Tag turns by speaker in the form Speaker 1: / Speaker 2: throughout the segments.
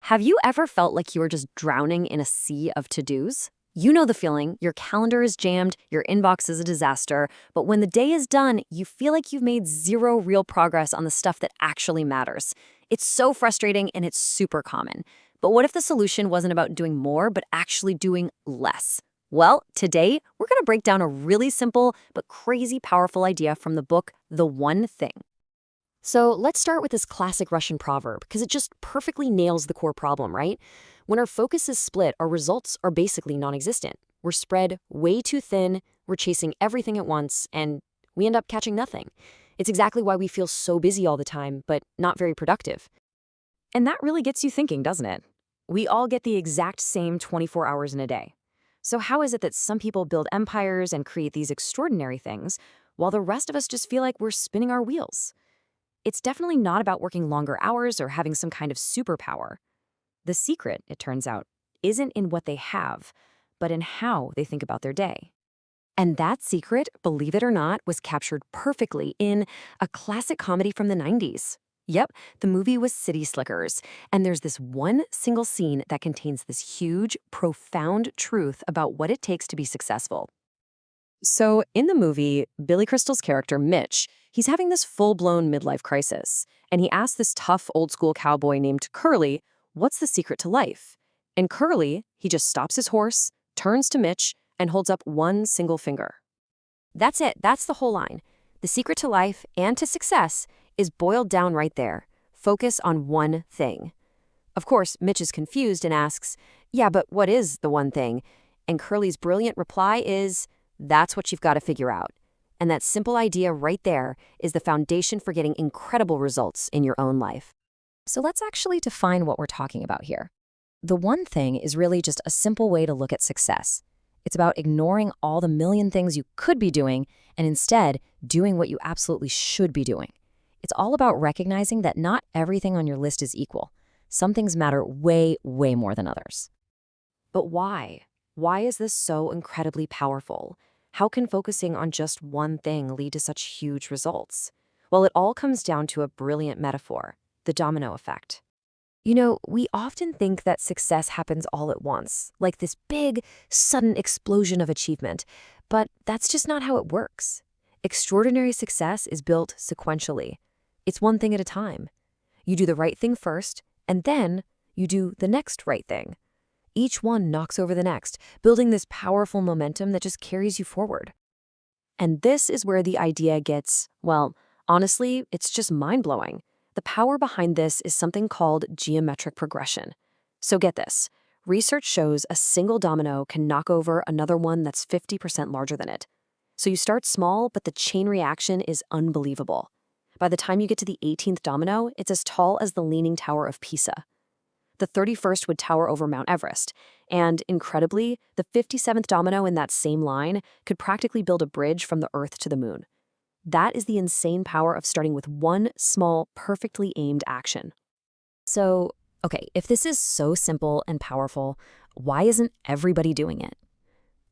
Speaker 1: Have you ever felt like you were just drowning in a sea of to-dos? You know the feeling. Your calendar is jammed, your inbox is a disaster, but when the day is done, you feel like you've made zero real progress on the stuff that actually matters. It's so frustrating and it's super common. But what if the solution wasn't about doing more, but actually doing less? Well, today, we're going to break down a really simple but crazy powerful idea from the book, The One Thing. So let's start with this classic Russian proverb, because it just perfectly nails the core problem, right? When our focus is split, our results are basically non-existent. We're spread way too thin, we're chasing everything at once, and we end up catching nothing. It's exactly why we feel so busy all the time, but not very productive. And that really gets you thinking, doesn't it? We all get the exact same 24 hours in a day. So how is it that some people build empires and create these extraordinary things, while the rest of us just feel like we're spinning our wheels? It's definitely not about working longer hours or having some kind of superpower. The secret, it turns out, isn't in what they have, but in how they think about their day. And that secret, believe it or not, was captured perfectly in a classic comedy from the 90s. Yep, the movie was City Slickers, and there's this one single scene that contains this huge, profound truth about what it takes to be successful. So in the movie, Billy Crystal's character, Mitch, he's having this full-blown midlife crisis. And he asks this tough old-school cowboy named Curly, what's the secret to life? And Curly, he just stops his horse, turns to Mitch, and holds up one single finger. That's it. That's the whole line. The secret to life and to success is boiled down right there. Focus on one thing. Of course, Mitch is confused and asks, yeah, but what is the one thing? And Curly's brilliant reply is, that's what you've got to figure out. And that simple idea right there is the foundation for getting incredible results in your own life. So let's actually define what we're talking about here. The one thing is really just a simple way to look at success. It's about ignoring all the million things you could be doing and instead doing what you absolutely should be doing. It's all about recognizing that not everything on your list is equal. Some things matter way, way more than others. But why? Why is this so incredibly powerful? How can focusing on just one thing lead to such huge results? Well, it all comes down to a brilliant metaphor, the domino effect. You know, we often think that success happens all at once, like this big, sudden explosion of achievement, but that's just not how it works. Extraordinary success is built sequentially. It's one thing at a time. You do the right thing first, and then you do the next right thing. Each one knocks over the next, building this powerful momentum that just carries you forward. And this is where the idea gets, well, honestly, it's just mind-blowing. The power behind this is something called geometric progression. So get this. Research shows a single domino can knock over another one that's 50% larger than it. So you start small, but the chain reaction is unbelievable. By the time you get to the 18th domino, it's as tall as the Leaning Tower of Pisa. The 31st would tower over Mount Everest, and incredibly, the 57th domino in that same line could practically build a bridge from the Earth to the moon. That is the insane power of starting with one small, perfectly aimed action. So, okay, if this is so simple and powerful, why isn't everybody doing it?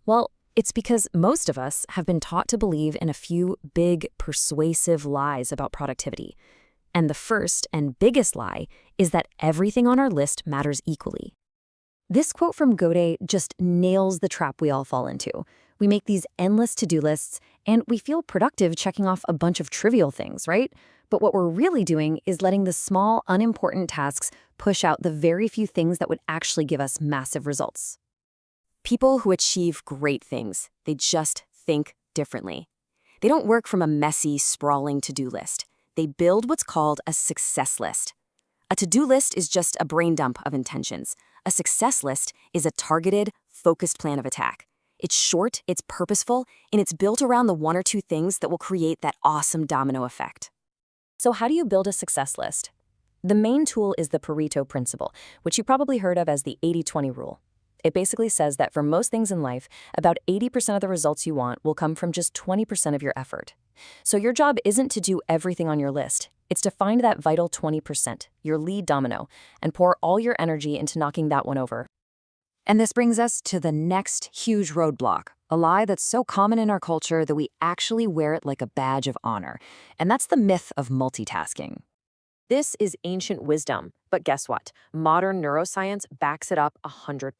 Speaker 1: Well, it's because most of us have been taught to believe in a few big, persuasive lies about productivity. And the first and biggest lie is that everything on our list matters equally. This quote from Goethe just nails the trap we all fall into. We make these endless to-do lists, and we feel productive checking off a bunch of trivial things, right? But what we're really doing is letting the small, unimportant tasks push out the very few things that would actually give us massive results. People who achieve great things, they just think differently. They don't work from a messy, sprawling to-do list. They build what's called a success list. A to-do list is just a brain dump of intentions. A success list is a targeted, focused plan of attack. It's short, it's purposeful, and it's built around the one or two things that will create that awesome domino effect. So how do you build a success list? The main tool is the Pareto Principle, which you probably heard of as the 80-20 rule. It basically says that for most things in life, about 80% of the results you want will come from just 20% of your effort. So your job isn't to do everything on your list. It's to find that vital 20%, your lead domino, and pour all your energy into knocking that one over. And this brings us to the next huge roadblock, a lie that's so common in our culture that we actually wear it like a badge of honor. And that's the myth of multitasking. This is ancient wisdom, but guess what? Modern neuroscience backs it up 100%.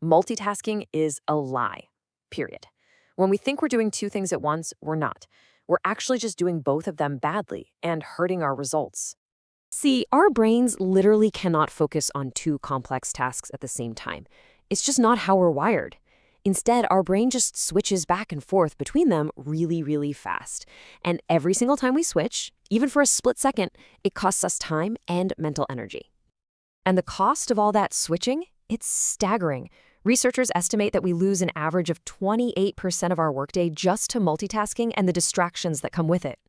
Speaker 1: Multitasking is a lie, period. When we think we're doing two things at once, we're not. We're actually just doing both of them badly and hurting our results. See, our brains literally cannot focus on two complex tasks at the same time. It's just not how we're wired. Instead, our brain just switches back and forth between them really, really fast. And every single time we switch, even for a split second, it costs us time and mental energy. And the cost of all that switching? It's staggering. Researchers estimate that we lose an average of 28% of our workday just to multitasking and the distractions that come with it.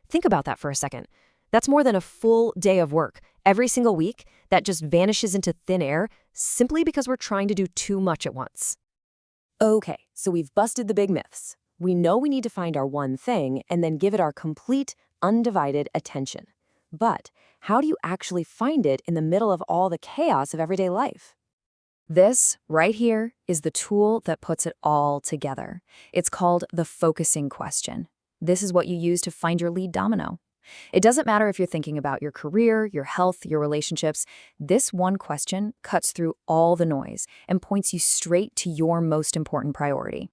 Speaker 1: Think about that for a second. That's more than a full day of work every single week that just vanishes into thin air simply because we're trying to do too much at once. Okay, so we've busted the big myths. We know we need to find our one thing and then give it our complete, undivided attention. But how do you actually find it in the middle of all the chaos of everyday life? This, right here, is the tool that puts it all together. It's called the focusing question. This is what you use to find your lead domino. It doesn't matter if you're thinking about your career, your health, your relationships. This one question cuts through all the noise and points you straight to your most important priority.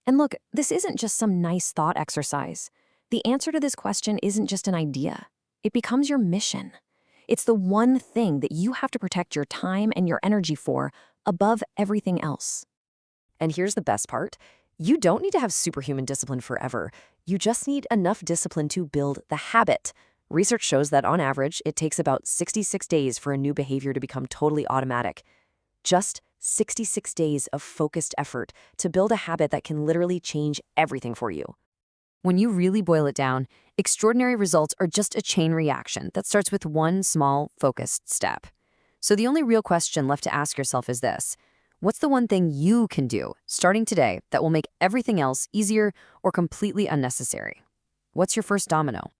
Speaker 1: And look, this isn't just some nice thought exercise. The answer to this question isn't just an idea. It becomes your mission. It's the one thing that you have to protect your time and your energy for above everything else. And here's the best part. You don't need to have superhuman discipline forever. You just need enough discipline to build the habit. Research shows that on average, it takes about 66 days for a new behavior to become totally automatic. Just 66 days of focused effort to build a habit that can literally change everything for you. When you really boil it down, extraordinary results are just a chain reaction that starts with one small, focused step. So the only real question left to ask yourself is this. What's the one thing you can do, starting today, that will make everything else easier or completely unnecessary? What's your first domino?